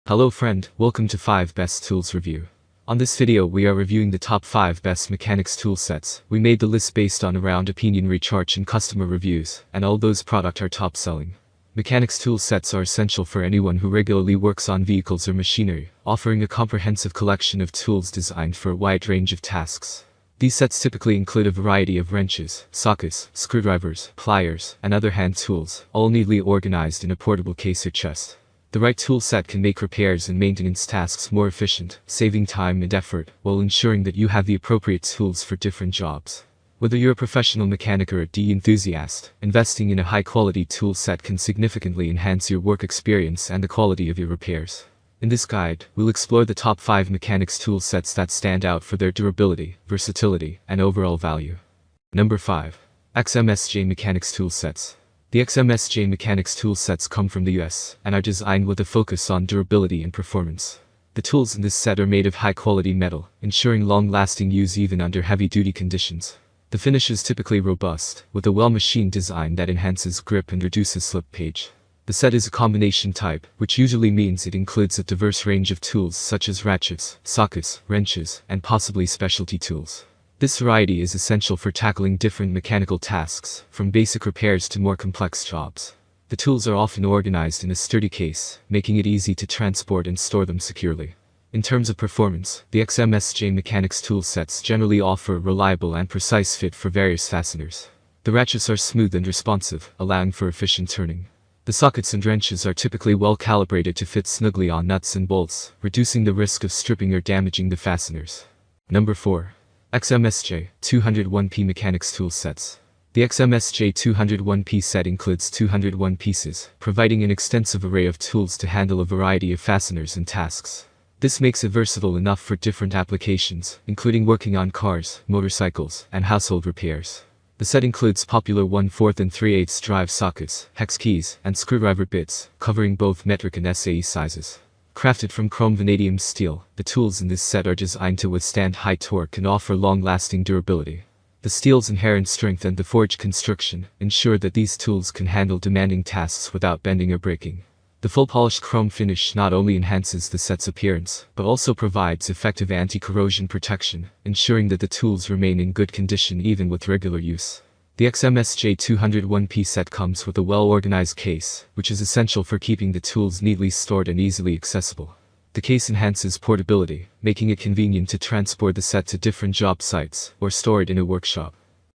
Hello friend, welcome to 5 Best Tools Review. On this video we are reviewing the top 5 best mechanics tool sets. We made the list based on around opinion research and customer reviews, and all those products are top selling. Mechanics tool sets are essential for anyone who regularly works on vehicles or machinery, offering a comprehensive collection of tools designed for a wide range of tasks. These sets typically include a variety of wrenches, sockets, screwdrivers, pliers, and other hand tools, all neatly organized in a portable case or chest. The right tool set can make repairs and maintenance tasks more efficient, saving time and effort, while ensuring that you have the appropriate tools for different jobs. Whether you're a professional mechanic or a DE enthusiast, investing in a high-quality tool set can significantly enhance your work experience and the quality of your repairs. In this guide, we'll explore the top 5 mechanics tool sets that stand out for their durability, versatility, and overall value. Number 5. XMSJ Mechanics Tool Sets. The XMSJ Mechanics tool sets come from the US and are designed with a focus on durability and performance. The tools in this set are made of high-quality metal, ensuring long-lasting use even under heavy-duty conditions. The finish is typically robust, with a well-machined design that enhances grip and reduces slippage. The set is a combination type, which usually means it includes a diverse range of tools such as ratchets, sockets, wrenches, and possibly specialty tools. This variety is essential for tackling different mechanical tasks, from basic repairs to more complex jobs. The tools are often organized in a sturdy case, making it easy to transport and store them securely. In terms of performance, the XMSJ Mechanics tool sets generally offer a reliable and precise fit for various fasteners. The ratchets are smooth and responsive, allowing for efficient turning. The sockets and wrenches are typically well calibrated to fit snugly on nuts and bolts, reducing the risk of stripping or damaging the fasteners. Number 4. XMSJ 201P Mechanics Tool Sets. The XMSJ 201P set includes 201 pieces, providing an extensive array of tools to handle a variety of fasteners and tasks. This makes it versatile enough for different applications, including working on cars, motorcycles, and household repairs. The set includes popular 1/4 and 3/8 drive sockets, hex keys, and screwdriver bits, covering both metric and SAE sizes. Crafted from chrome vanadium steel, the tools in this set are designed to withstand high torque and offer long-lasting durability. The steel's inherent strength and the forged construction ensure that these tools can handle demanding tasks without bending or breaking. The full polished chrome finish not only enhances the set's appearance, but also provides effective anti-corrosion protection, ensuring that the tools remain in good condition even with regular use. The XMSJ 201P set comes with a well-organized case, which is essential for keeping the tools neatly stored and easily accessible. The case enhances portability, making it convenient to transport the set to different job sites or store it in a workshop.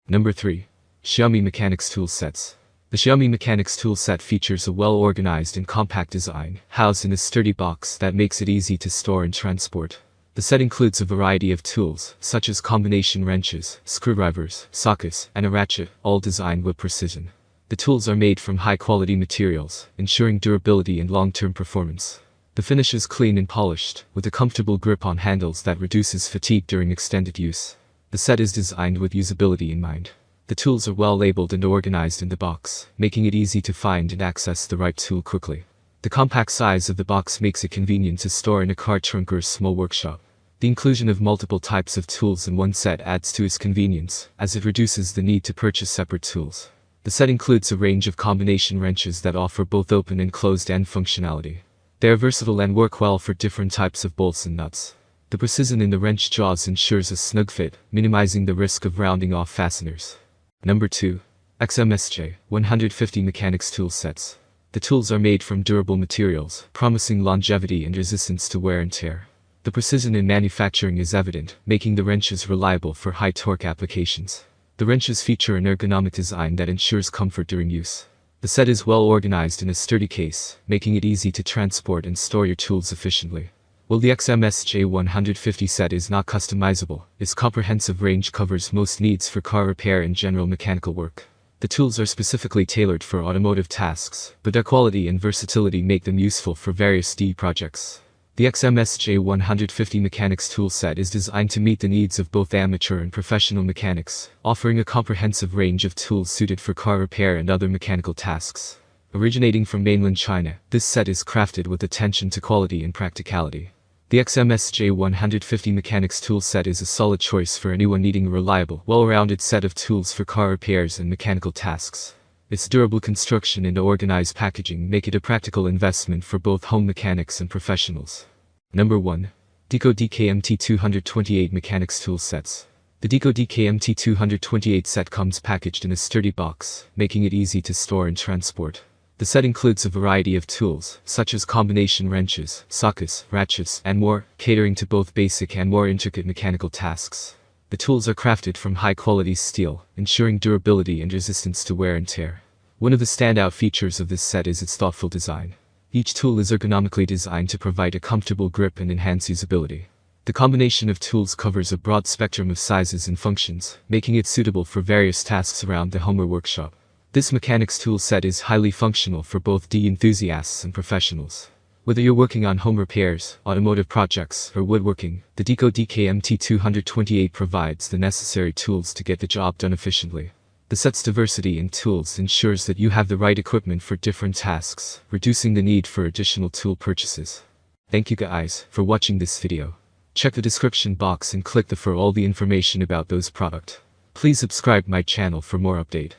Number 3. Xiaomi Mechanics Tool Sets. The Xiaomi Mechanics tool set features a well-organized and compact design, housed in a sturdy box that makes it easy to store and transport. The set includes a variety of tools, such as combination wrenches, screwdrivers, sockets, and a ratchet, all designed with precision. The tools are made from high-quality materials, ensuring durability and long-term performance. The finish is clean and polished, with a comfortable grip on handles that reduces fatigue during extended use. The set is designed with usability in mind. The tools are well labeled and organized in the box, making it easy to find and access the right tool quickly. The compact size of the box makes it convenient to store in a car trunk or a small workshop. The inclusion of multiple types of tools in one set adds to its convenience, as it reduces the need to purchase separate tools. The set includes a range of combination wrenches that offer both open and closed-end functionality. They are versatile and work well for different types of bolts and nuts. The precision in the wrench jaws ensures a snug fit, minimizing the risk of rounding off fasteners. Number 2. XMSJ 150 Mechanics Tool Sets. The tools are made from durable materials, promising longevity and resistance to wear and tear. The precision in manufacturing is evident, making the wrenches reliable for high-torque applications. The wrenches feature an ergonomic design that ensures comfort during use. The set is well organized in a sturdy case, making it easy to transport and store your tools efficiently. While the XMSJ 150 set is not customizable, its comprehensive range covers most needs for car repair and general mechanical work. The tools are specifically tailored for automotive tasks, but their quality and versatility make them useful for various DE projects. The XMSJ 150 Mechanics tool set is designed to meet the needs of both amateur and professional mechanics, offering a comprehensive range of tools suited for car repair and other mechanical tasks. Originating from mainland China, this set is crafted with attention to quality and practicality. The XMSJ 150 Mechanics tool set is a solid choice for anyone needing a reliable, well-rounded set of tools for car repairs and mechanical tasks. Its durable construction and organized packaging make it a practical investment for both home mechanics and professionals. Number 1. DEKO DKMT228 Mechanics Tool Sets. The DEKO DKMT228 set comes packaged in a sturdy box, making it easy to store and transport. The set includes a variety of tools, such as combination wrenches, sockets, ratchets, and more, catering to both basic and more intricate mechanical tasks. The tools are crafted from high-quality steel, ensuring durability and resistance to wear and tear. One of the standout features of this set is its thoughtful design. Each tool is ergonomically designed to provide a comfortable grip and enhance usability. The combination of tools covers a broad spectrum of sizes and functions, making it suitable for various tasks around the home or workshop. This mechanics tool set is highly functional for both DE enthusiasts and professionals. Whether you're working on home repairs, automotive projects, or woodworking, the DEKO DKMT228 provides the necessary tools to get the job done efficiently. The set's diversity in tools ensures that you have the right equipment for different tasks, reducing the need for additional tool purchases. Thank you guys for watching this video. Check the description box and click for all the information about those products. Please subscribe my channel for more update.